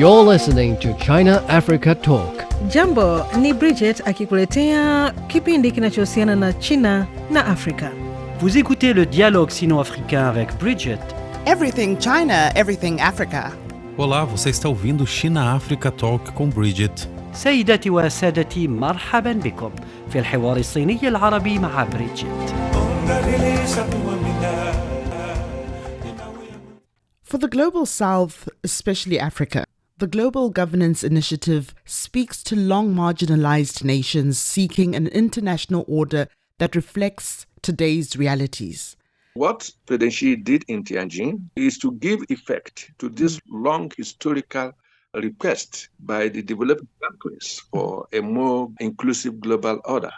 You're listening to China Africa Talk. Jambo, ni Bridget akikuletea kipindi kinachohusiana na China na Afrika. Vous écoutez le dialogue sino-africain avec Bridget. Everything China, everything Africa. Olá, você está ouvindo China Africa Talk com Bridget. سيداتي وسادتي مرحبا بكم في الحوار الصيني العربي مع بريدجيت. For the Global South, especially Africa, the Global Governance Initiative speaks to long marginalized nations seeking an international order that reflects today's realities. What President Xi did in Tianjin is to give effect to this long historical request by the developing countries for a more inclusive global order.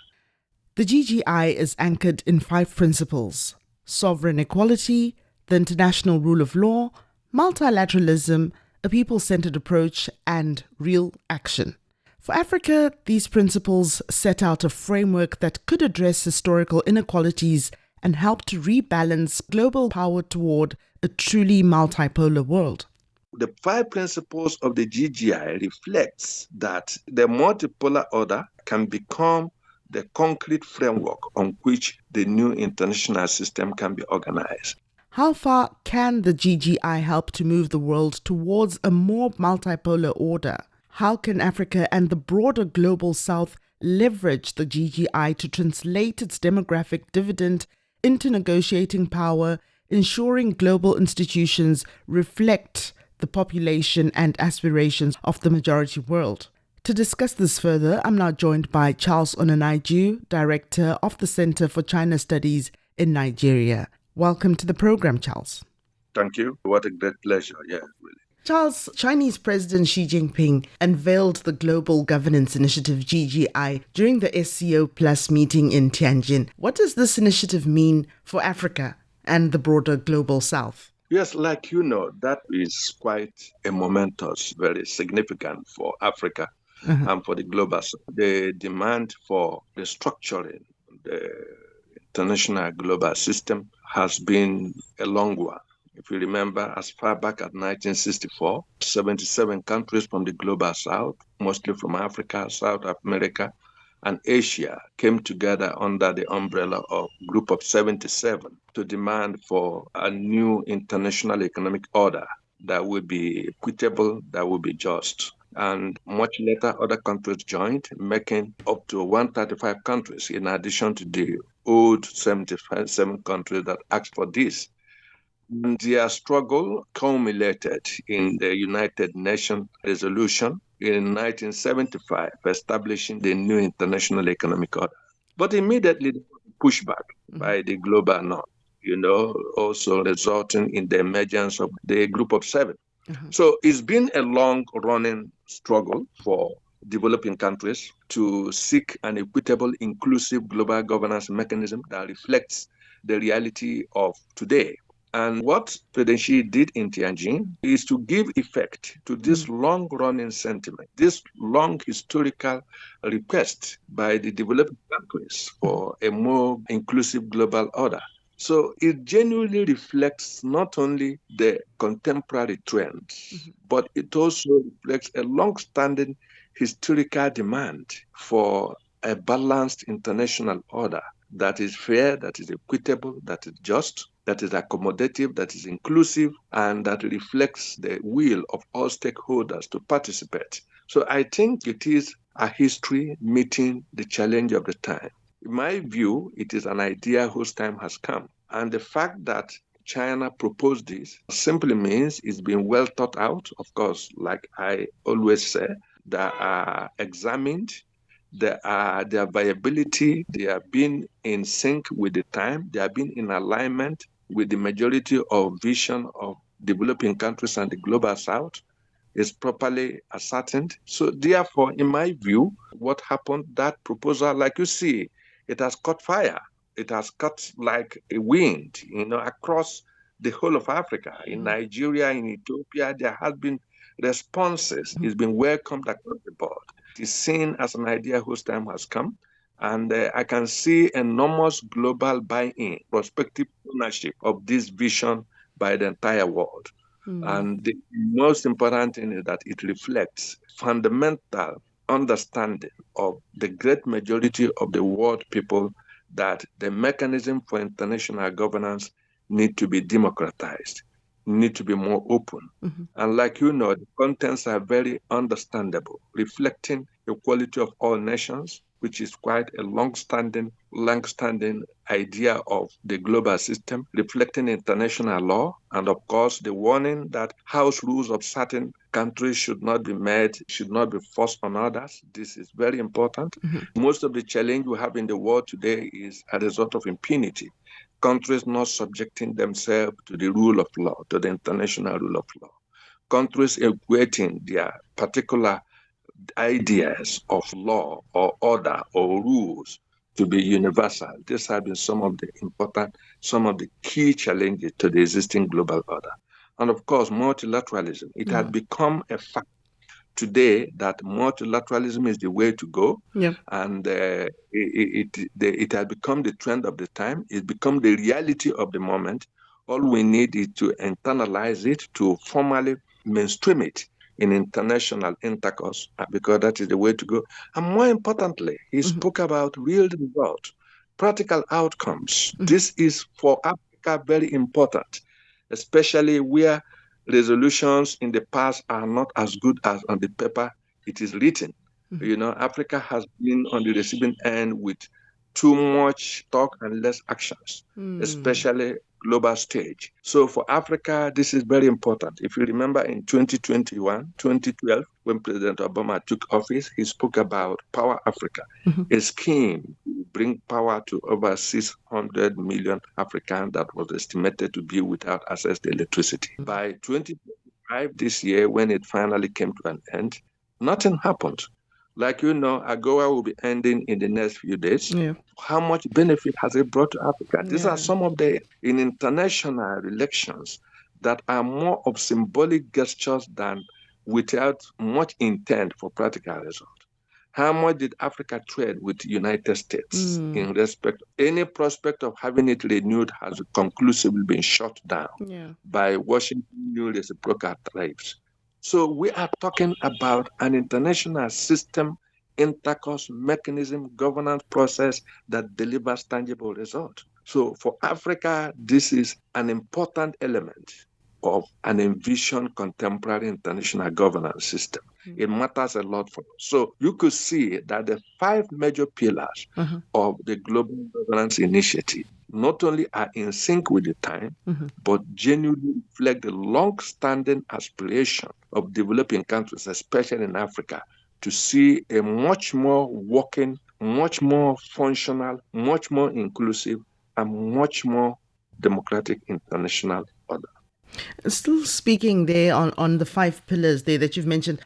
The GGI is anchored in 5 principles: sovereign equality, the international rule of law, multilateralism, a people-centered approach, and real action. For Africa, these principles set out a framework that could address historical inequalities and help to rebalance global power toward a truly multipolar world. The 5 principles of the GGI reflects that the multipolar order can become the concrete framework on which the new international system can be organized. How far can the GGI help to move the world towards a more multipolar order? How can Africa and the broader global South leverage the GGI to translate its demographic dividend into negotiating power, ensuring global institutions reflect the population and aspirations of the majority world? To discuss this further, I'm now joined by Charles Onunaiju, Director of the Center for China Studies in Nigeria. Welcome to the program, Charles. Thank you. What a great pleasure. Yeah, really. Charles, Chinese President Xi Jinping unveiled the Global Governance Initiative GGI during the SCO Plus meeting in Tianjin. What does this initiative mean for Africa and the broader global South? Yes, like you know, that is quite a momentous, very significant for Africa and for the global South. The demand for restructuring the international global system has been a long one. If you remember, as far back as 1964, 77 countries from the global South, mostly from Africa, South America, and Asia, came together under the umbrella of a group of 77 to demand for a new international economic order that would be equitable, that would be just. And much later, other countries joined, making up to 135 countries, in addition to the old 77 countries that asked for this. And their struggle culminated in the United Nations resolution in 1975, establishing the new international economic order. But immediately, pushback by the global north, also resulting in the emergence of the group of 7. So it's been a long-running struggle for developing countries to seek an equitable, inclusive global governance mechanism that reflects the reality of today. And what President Xi did in Tianjin is to give effect to this long-running sentiment, this long historical request by the developing countries for a more inclusive global order. So it genuinely reflects not only the contemporary trends, but it also reflects a long-standing historical demand for a balanced international order that is fair, that is equitable, that is just, that is accommodative, that is inclusive, and that reflects the will of all stakeholders to participate. So I think it is a history meeting the challenge of the time. In my view, it is an idea whose time has come. And the fact that China proposed this simply means it's been well thought out. Of course, like I always say, they are examined, their viability, they have been in sync with the time, they have been in alignment with the majority of vision of developing countries and the global South is properly ascertained. So therefore, in my view, what happened, that proposal, like you see, it has caught fire. It has cut like a wind, across the whole of Africa. In Nigeria, in Ethiopia, there has been responses. It's been welcomed across the board. It is seen as an idea whose time has come. And I can see enormous global buy-in, prospective ownership of this vision by the entire world. And the most important thing is that it reflects fundamental understanding of the great majority of the world people that the mechanism for international governance need to be democratized, need to be more open. And like you know, the contents are very understandable, reflecting equality of all nations, which is quite a long-standing idea of the global system, reflecting international law, and of course the warning that house rules of certain countries should not be made, should not be forced on others. This is very important. Most of the challenge we have in the world today is a result of impunity. Countries not subjecting themselves to the rule of law, to the international rule of law. Countries equating their particular ideas of law or order or rules to be universal. These have been some of the key challenges to the existing global order. And of course, multilateralism. It has become a fact today that multilateralism is the way to go. And it has become the trend of the time. It's become the reality of the moment. All we need is to internalize it, to formally mainstream it in international intercourse, because that is the way to go. And more importantly, he spoke about real results, practical outcomes. This is for Africa very important, especially where resolutions in the past are not as good as on the paper it is written. You know, Africa has been on the receiving end with too much talk and less actions, especially global stage. So for Africa, this is very important. If you remember in 2012, when President Obama took office, he spoke about Power Africa, a scheme to bring power to over 600 million Africans that was estimated to be without access to electricity. By 2025, this year, when it finally came to an end, nothing happened. Like you know, AGOA will be ending in the next few days. How much benefit has it brought to Africa? These are some of the in international relations that are more of symbolic gestures than without much intent for practical result. How much did Africa trade with the United States in respect? Any prospect of having it renewed has conclusively been shut down by Washington new reciprocal tariffs. So we are talking about an international system, intercourse mechanism, governance process that delivers tangible results. So for Africa, this is an important element of an envisioned contemporary international governance system. It matters a lot for us. So you could see that the 5 major pillars of the Global Governance Initiative not only are in sync with the time, but genuinely reflect the long-standing aspiration of developing countries, especially in Africa, to see a much more working, much more functional, much more inclusive, and much more democratic international order. Still speaking there on the 5 pillars there that you've mentioned,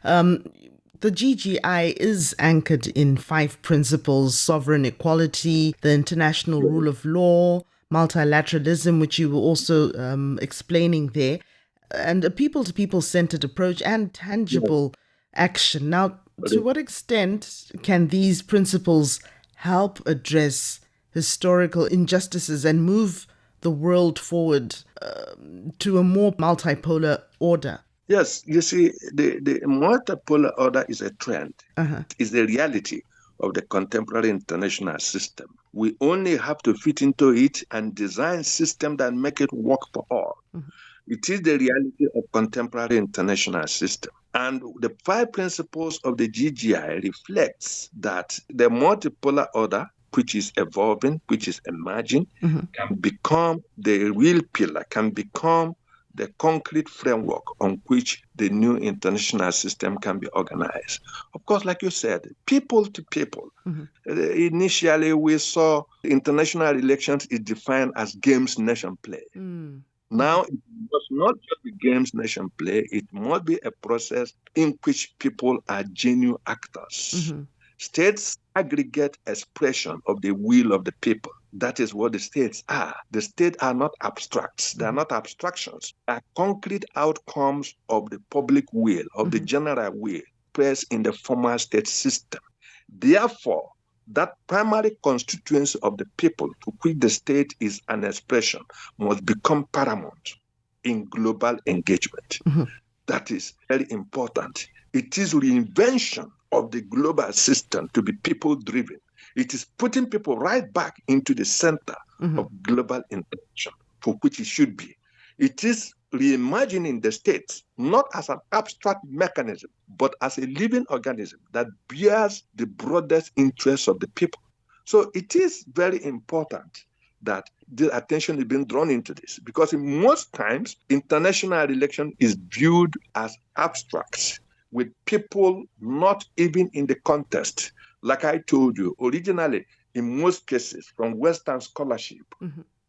the GGI is anchored in 5 principles: sovereign equality, the international rule of law, multilateralism, which you were also explaining there, and a people-to-people centered approach and tangible action. Now, to what extent can these principles help address historical injustices and move the world forward to a more multipolar order? Yes, you see, the multipolar order is a trend. It's the reality of the contemporary international system. We only have to fit into it and design systems that make it work for all. It is the reality of contemporary international system. And the 5 principles of the GGI reflects that the multipolar order, which is evolving, which is emerging, can become the real pillar, can become the concrete framework on which the new international system can be organized. Of course, like you said, people to people. Initially, we saw international relations is defined as games nation play. Now, it must not just be games nation play, it must be a process in which people are genuine actors. States aggregate expression of the will of the people. That is what the states are. The states are not abstracts. They are not abstractions. They are concrete outcomes of the public will, of the general will, expressed in the formal state system. Therefore, that primary constituency of the people to which the state is an expression must become paramount. in global engagement. That is very important. It is reinvention of the global system to be people-driven. It is putting people right back into the center of global interaction, for which it should be. It is reimagining the state not as an abstract mechanism, but as a living organism that bears the broadest interests of the people. So it is very important that the attention is being drawn into this, because in most times, international relation is viewed as abstracts, with people not even in the context. Like I told you, originally, in most cases, from Western scholarship,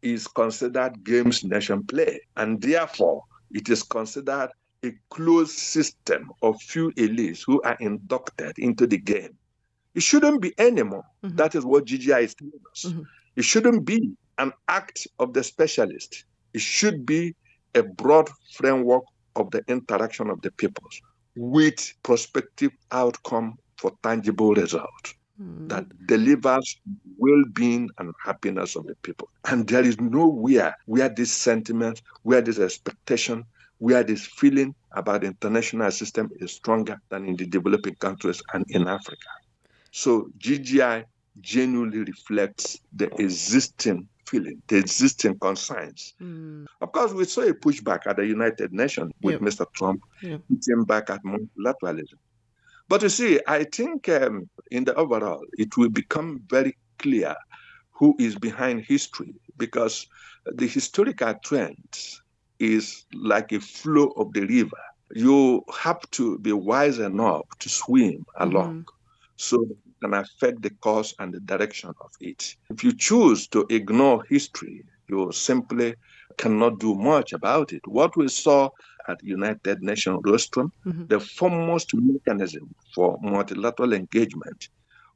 is considered games nation play, and therefore it is considered a closed system of few elites who are inducted into the game. It shouldn't be anymore. That is what GGI is telling us. It shouldn't be an act of the specialist. It should be a broad framework of the interaction of the peoples with prospective outcome for tangible result that delivers well-being and happiness of the people. And there is nowhere where this sentiment, where this expectation, where this feeling about the international system is stronger than in the developing countries and in Africa. So GGI genuinely reflects the existing feeling, the existing concerns. Of course, we saw a pushback at the United Nations with Mr. Trump hitting back at multilateralism. But you see, I think in the overall, it will become very clear who is behind history, because the historical trend is like a flow of the river. You have to be wise enough to swim along so that you can affect the course and the direction of it. If you choose to ignore history, you simply cannot do much about it. What we saw at United Nations rostrum, the foremost mechanism for multilateral engagement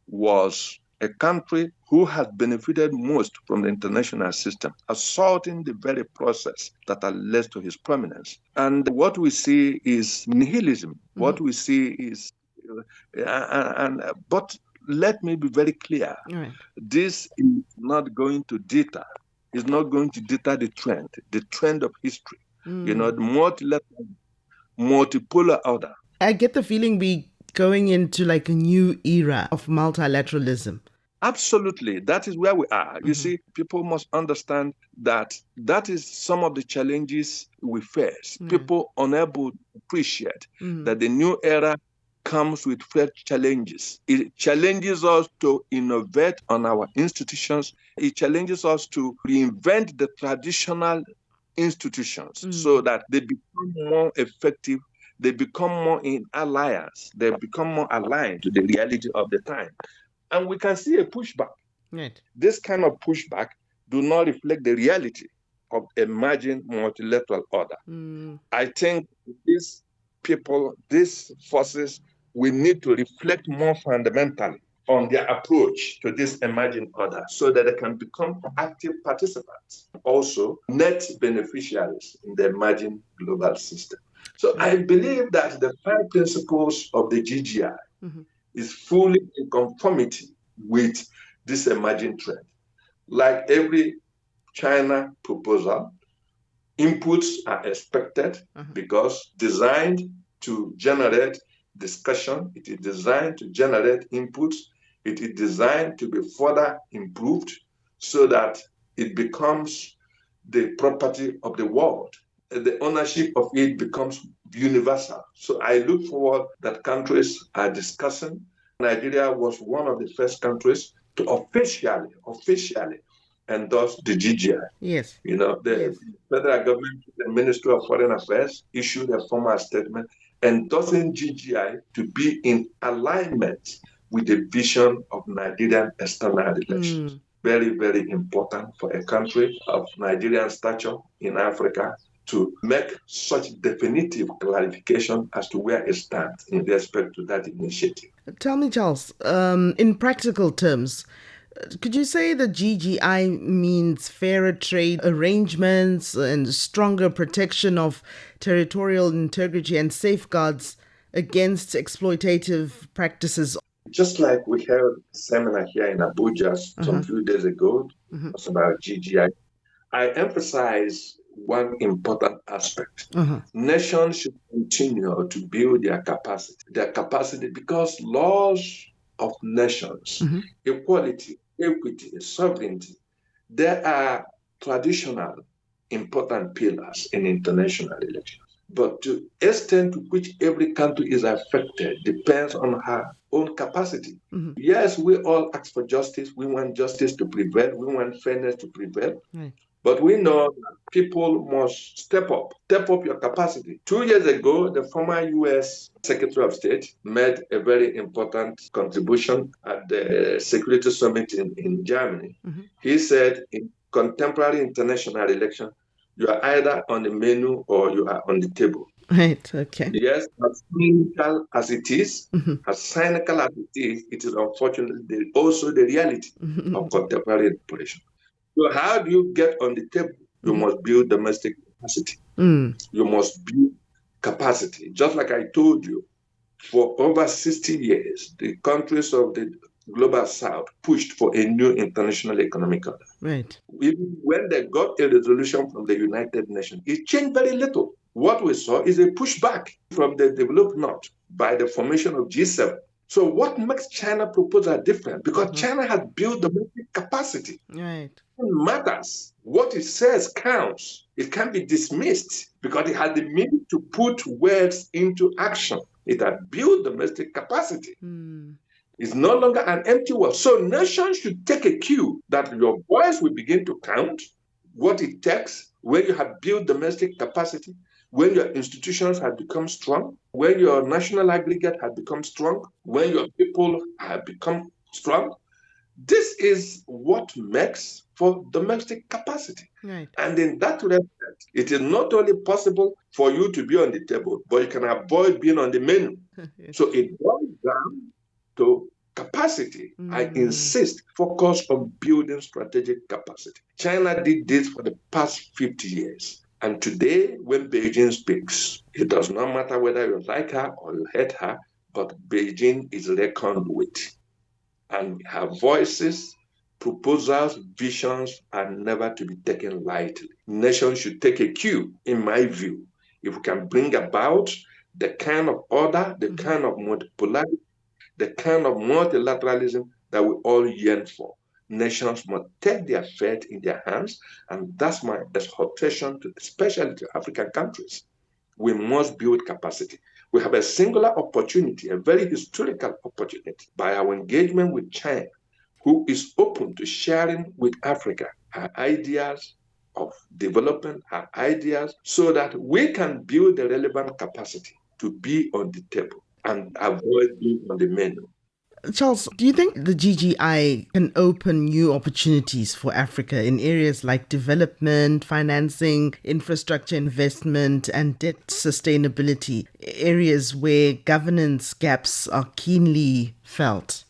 was a country who has benefited most from the international system, assaulting the very process that has led to his prominence. And what we see is nihilism. What we see is, but let me be very clear. This is not going to deter. It's not going to deter the trend of history. You know, the multipolar order. I get the feeling we going into like a new era of multilateralism. Absolutely. That is where we are. You see, people must understand that that is some of the challenges we face. People unable to appreciate that the new era comes with fresh challenges. It challenges us to innovate on our institutions. It challenges us to reinvent the traditional institutions so that they become more effective, they become more in alliance, they become more aligned to the reality of the time. And we can see a pushback. This kind of pushback do not reflect the reality of emerging multilateral order. I think these people, these forces, we need to reflect more fundamentally on their approach to this emerging order so that they can become active participants, also net beneficiaries in the emerging global system. So I believe that the 5 principles of the GGI is fully in conformity with this emerging trend. Like every China proposal, inputs are expected because designed to generate discussion, it is designed to generate inputs, it is designed to be further improved so that it becomes the property of the world. The ownership of it becomes universal. So I look forward that countries are discussing. Nigeria was one of the first countries to officially endorse the GGI. Yes. You know, the federal government, the Ministry of Foreign Affairs issued a formal statement endorsing GGI to be in alignment with the vision of Nigerian external relations. Very, very important for a country of Nigerian stature in Africa to make such definitive clarification as to where it stands in respect to that initiative. Tell me, Charles, in practical terms, could you say that GGI means fairer trade arrangements and stronger protection of territorial integrity and safeguards against exploitative practices? Just like we held a seminar here in Abuja some few days ago, it was about GGI. I emphasize one important aspect. Nations should continue to build their capacity because laws of nations, equality, equity, sovereignty, they are traditional important pillars in international relations. But to the extent to which every country is affected depends on her own capacity. Yes, we all ask for justice. We want justice to prevail. We want fairness to prevail. But we know that people must step up your capacity. 2 years ago, the former U.S. Secretary of State made a very important contribution at the Security Summit in Germany. He said, in contemporary international election, you are either on the menu or you are on the table. Right, okay. Yes, as cynical as it is, it is unfortunately also the reality of contemporary operation. So how do you get on the table? You must build domestic capacity. You must build capacity. Just like I told you, for over 60 years, the countries of the global south pushed for a new international economic order. Right. Even when they got a resolution from the United Nations, it changed very little. What we saw is a pushback from the developed north by the formation of G7. So what makes China proposal different? Because China has built domestic capacity. Right. It matters. What it says counts. It can't be dismissed because it has the means to put words into action. It has built domestic capacity. It's no longer an empty word. So nations should take a cue that your voice will begin to count what it takes when you have built domestic capacity, when your institutions have become strong, when your national aggregate has become strong, when your people have become strong. This is what makes for domestic capacity. Right. And in that respect, it is not only possible for you to be on the table, but you can avoid being on the menu. So it boils down to capacity. I insist, focus on building strategic capacity. China did this for the past 50 years. And today, when Beijing speaks, it does not matter whether you like her or you hate her, but Beijing is reckoned with. And her voices, proposals, visions are never to be taken lightly. Nations should take a cue, in my view, if we can bring about the kind of order, the kind of multipolarity, the kind of multilateralism that we all yearn for. Nations must take their fate in their hands, and that's my exhortation, especially to African countries. We must build capacity. We have a singular opportunity, a very historical opportunity, by our engagement with China, who is open to sharing with Africa her ideas of development, her ideas, so that we can build the relevant capacity to be on the table and avoid being on the menu. Charles, do you think the GGI can open new opportunities for Africa in areas like development, financing, infrastructure investment, and debt sustainability, areas where governance gaps are keenly felt?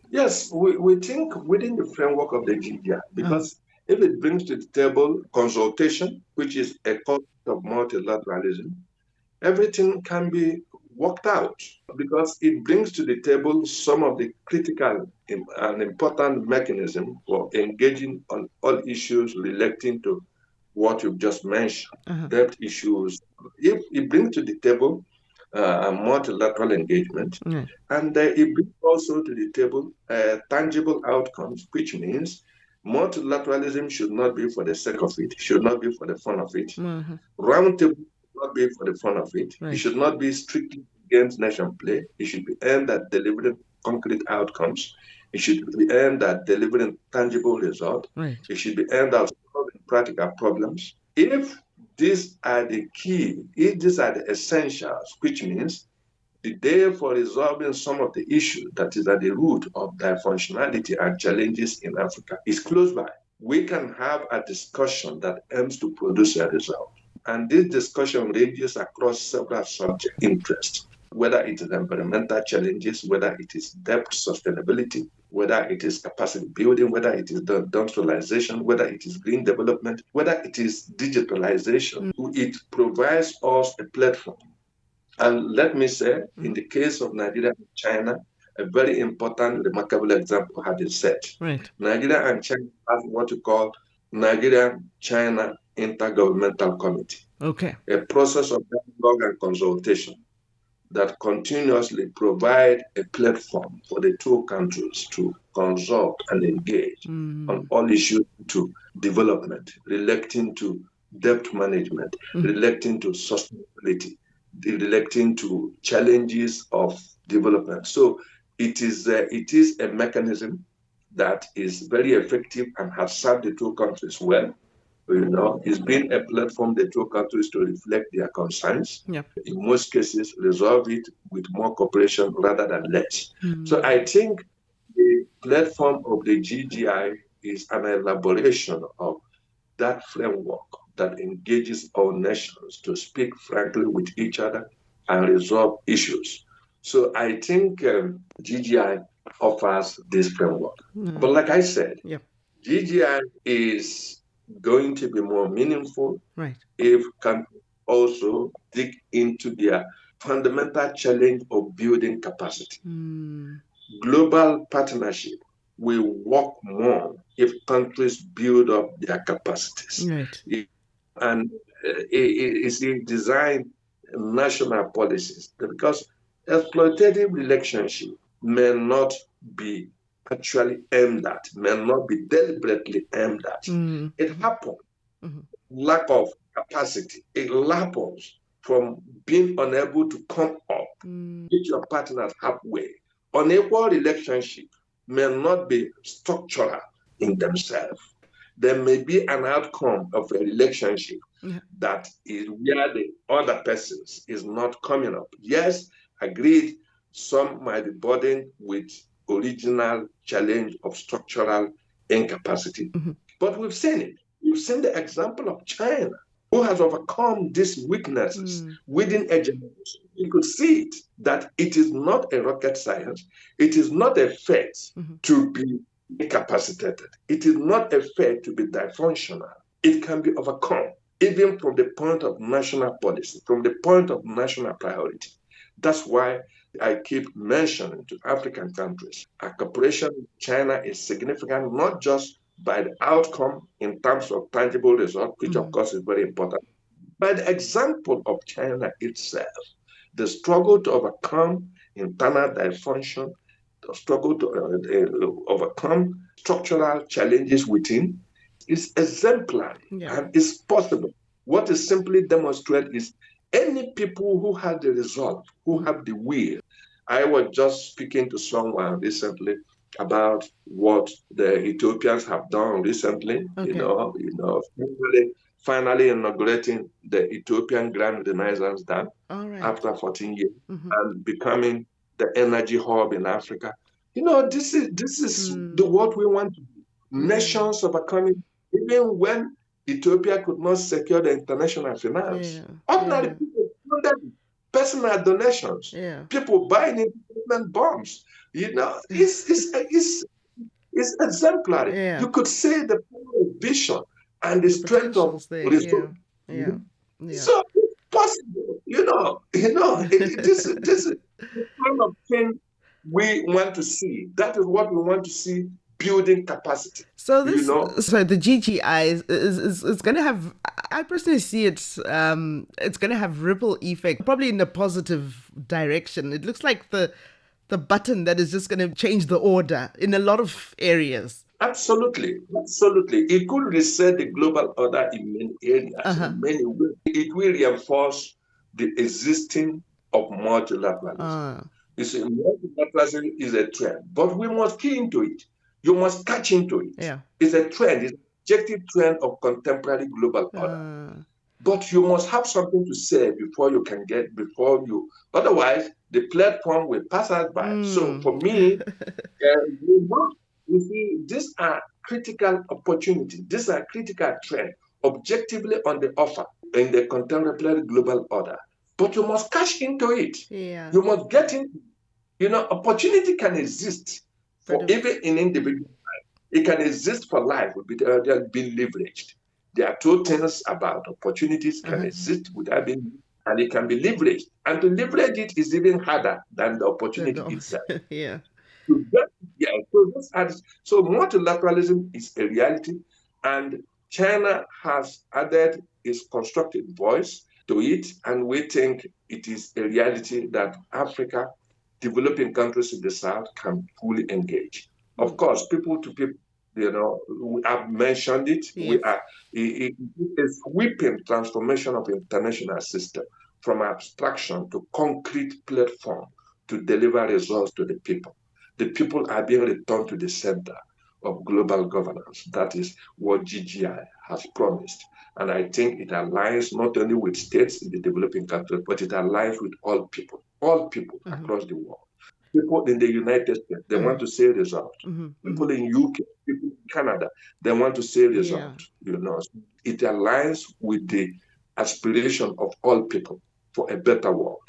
Yes, we think within the framework of the GGI, because if it brings to the table consultation, which is a concept of multilateralism, everything can be worked out because it brings to the table some of the critical and important mechanisms for engaging on all issues relating to what you've just mentioned, debt issues. If it brings to the table a multilateral engagement, and it brings also to the table tangible outcomes, which means multilateralism should not be for the sake of it, should not be for the fun of it. Roundtable not be for the fun of it. Right. It should not be strictly against nation play. It should be aimed at delivering concrete outcomes. It should be aimed at delivering tangible results. Right. It should be aimed at solving practical problems. If these are the key, if these are the essentials, which means the day for resolving some of the issues that is at the root of their functionality and challenges in Africa is close by, we can have a discussion that aims to produce a result. And this discussion ranges across several subject interests, whether it is environmental challenges, whether it is debt sustainability, whether it is capacity building, whether it is industrialization, whether it is green development, whether it is digitalization. It provides us a platform. And let me say, in the case of Nigeria and China, a very important, remarkable example has been set. Right. Nigeria and China have what you call Nigeria-China Intergovernmental Committee, Okay. a process of dialogue and consultation that continuously provide a platform for the two countries to consult and engage on all issues to development, relating to debt management, relating to sustainability, relating to challenges of development. So it is a mechanism that is very effective and has served the two countries well. It's been a platform the two countries to reflect their concerns. Yeah. In most cases, resolve it with more cooperation rather than less. So I think the platform of the GGI is an elaboration of that framework that engages all nations to speak frankly with each other and resolve issues. So I think GGI offers this framework. But like I said, Yeah. GGI is going to be more meaningful Right. if countries also dig into their fundamental challenge of building capacity. Global partnership will work more if countries build up their capacities. Right. And it's design national policies because exploitative relationship may not be actually aimed at, may not be deliberately aimed at. It happens. Lack of capacity. It happens from being unable to come up with your partners halfway. Unequal relationship may not be structural in themselves. There may be an outcome of a relationship that is where the other person is not coming up. Yes, agreed, some might be burdened with original challenge of structural incapacity. But we've seen it. We've seen the example of China, who has overcome these weaknesses within a generation. You could see it, that it is not a rocket science. It is not a fate to be incapacitated. It is not a fate to be dysfunctional. It can be overcome, even from the point of national policy, from the point of national priority. That's why I keep mentioning to African countries, our cooperation with China is significant, not just by the outcome in terms of tangible results, which of course is very important, by the example of China itself, the struggle to overcome internal dysfunction, the struggle to overcome structural challenges within is exemplary and is possible. What is simply demonstrated is any people who have the resolve, who have the will. I was just speaking to someone recently about what the Ethiopians have done recently. Finally inaugurating the Ethiopian Grand Renaissance Dam after 14 years and becoming the energy hub in Africa. This is what we want to do. Nations overcoming, even when Ethiopia could not secure the international finance. Ordinary people funded personal donations. People buying investment bonds. It's exemplary. You could say the power of vision and the strength of resource. So it's possible. This is the kind of thing we want to see. That is what we want to see, building capacity. So the GGI is going to have, I personally see it's going to have ripple effect, probably in a positive direction. It looks like the button that is just going to change the order in a lot of areas. Absolutely. It could reset the global order in many areas, in many ways. It will reinforce the existing of multilateralism. You see, multilateralism is a trend, but we must key into it. You must catch into it. It's a trend. It's an objective trend of contemporary global order. But you must have something to say otherwise the platform will pass us by. So for me, you see, these are critical opportunities. These are critical trends, objectively on the offer in the contemporary global order. But you must cash into it. You must get in. Opportunity can exist for even in individual life. It can exist for life without being leveraged. There are two things about opportunities can exist without being, and it can be leveraged. And to leverage it is even harder than the opportunity itself. So multilateralism is a reality, and China has added its constructive voice to it, and we think it is a reality that Africa, developing countries in the South, can fully engage. Of course, people to people, we have mentioned it. Yes. It is sweeping transformation of international system from abstraction to concrete platform to deliver results to the people. The people are being returned to the center of global governance. That is what GGI has promised. And I think it aligns not only with states in the developing countries, but it aligns with all people across the world. People in the United States, they want to see results. People in UK, people in Canada, they want to see results. It aligns with the aspiration of all people for a better world.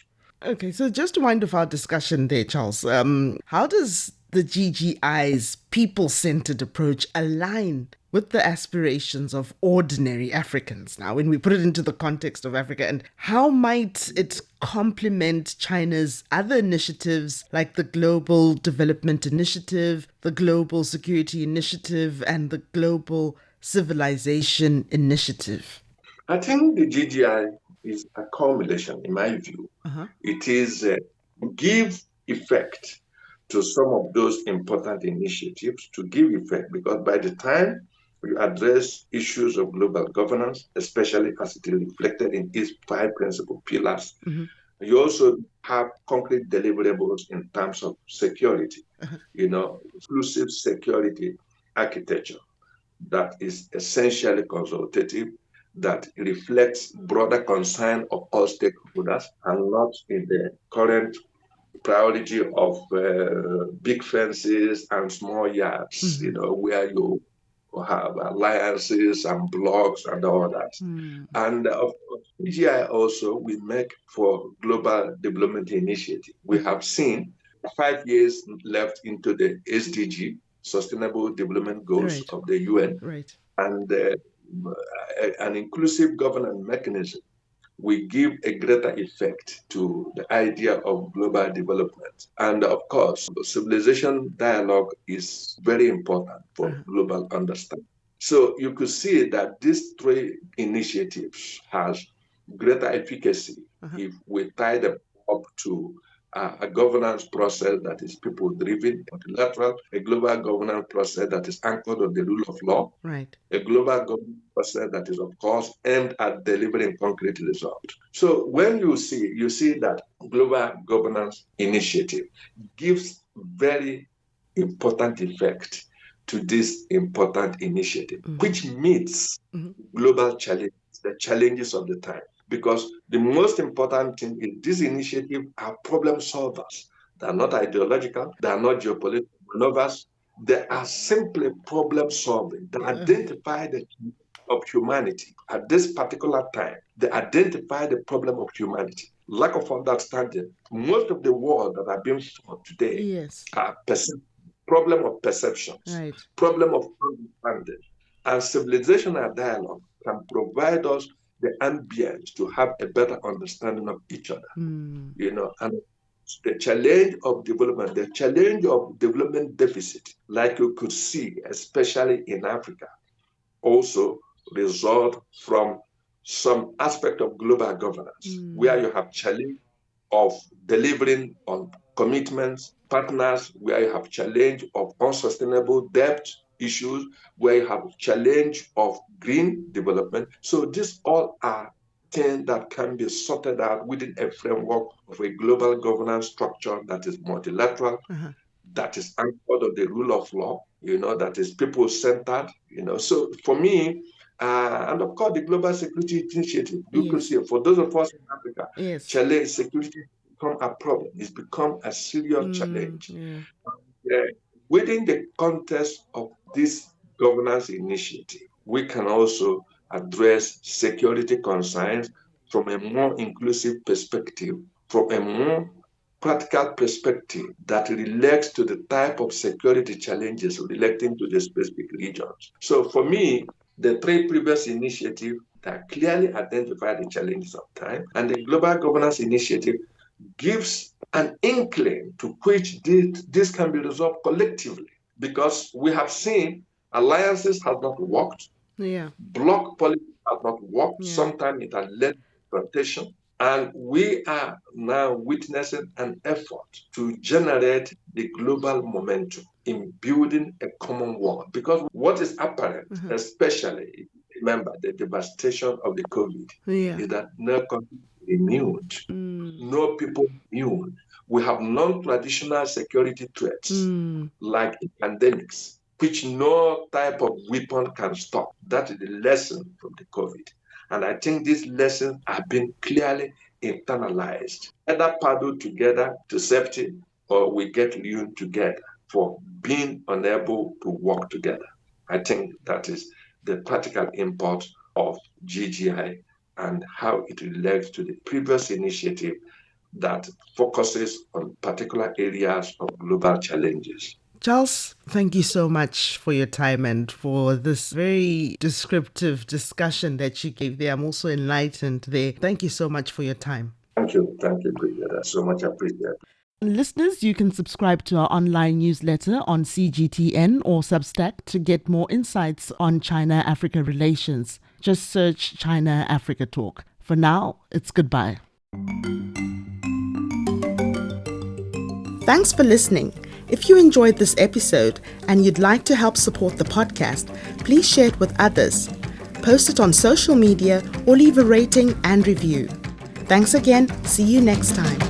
Okay, so just to wind off our discussion there, Charles, how does the GGI's people-centered approach align with the aspirations of ordinary Africans now, when we put it into the context of Africa, and how might it complement China's other initiatives like the Global Development Initiative, the Global Security Initiative, and the Global Civilization Initiative? I think the GGI is a culmination, in my view. It is give effect to some of those important initiatives, to give effect, because by the time you address issues of global governance, especially as it is reflected in its 5 principal pillars, you also have concrete deliverables in terms of security, inclusive security architecture that is essentially consultative, that reflects broader concern of all stakeholders and not in the current priority of big fences and small yards, where you have alliances and blocks and all that. And of course, PGI also we make for Global Development Initiative. We have seen 5 years left into the SDG, Sustainable Development Goals of the UN, and an inclusive governance mechanism. We give a greater effect to the idea of global development. And of course, civilization dialogue is very important for global understanding. So you could see that these 3 initiatives has greater efficacy if we tie them up to a governance process that is people-driven, multilateral, a global governance process that is anchored on the rule of law, a global governance process that is, of course, aimed at delivering concrete results. So when you see that global governance initiative gives very important effect to this important initiative, which meets global challenges, the challenges of the time. Because the most important thing is these initiatives are problem solvers. They are not ideological. They are not geopolitical maneuvers. They are simply problem solving. They identify the of humanity at this particular time. They identify the problem of humanity. Lack of understanding. Most of the wars that are being fought today are problem of perceptions, problem of understanding. And civilizational dialogue can provide us the ambience to have a better understanding of each other, and the challenge of development deficit, like you could see, especially in Africa, also result from some aspect of global governance, where you have challenge of delivering on commitments, partners, where you have challenge of unsustainable debt issues, where you have challenge of green development. So these all are things that can be sorted out within a framework of a global governance structure that is multilateral, that is anchored on the rule of law, that is people-centered, So for me, and of course, the Global Security Initiative, you could see, for those of us in Africa, challenge security become a problem. It's become a serious challenge. Within the context of this governance initiative, we can also address security concerns from a more inclusive perspective, from a more practical perspective that relates to the type of security challenges relating to the specific regions. So for me, the 3 previous initiatives that clearly identify the challenges of time, and the Global Governance Initiative gives an inkling to which this can be resolved collectively, because we have seen alliances have not worked, Yeah. Bloc policy has not worked. Yeah. Sometimes it has led to confrontation. And we are now witnessing an effort to generate the global momentum in building a common world. Because what is apparent, especially, if you remember the devastation of the COVID, Yeah. is that no country is immune. No people immune. We have non-traditional security threats like pandemics, which no type of weapon can stop. That is the lesson from the COVID. And I think these lessons have been clearly internalized. Either paddle together to safety or we get ruined together for being unable to work together. I think that is the practical import of GGI and how it relates to the previous initiative that focuses on particular areas of global challenges. Charles, thank you so much for your time and for this very descriptive discussion that you gave there. I'm also enlightened there. Thank you so much for your time. Thank you, Bridget. I so much appreciate it. Listeners, you can subscribe to our online newsletter on CGTN or Substack to get more insights on China-Africa relations. Just search China-Africa Talk. For now, it's goodbye. Thanks for listening. If you enjoyed this episode and you'd like to help support the podcast, please share it with others. Post it on social media or leave a rating and review. Thanks again. See you next time.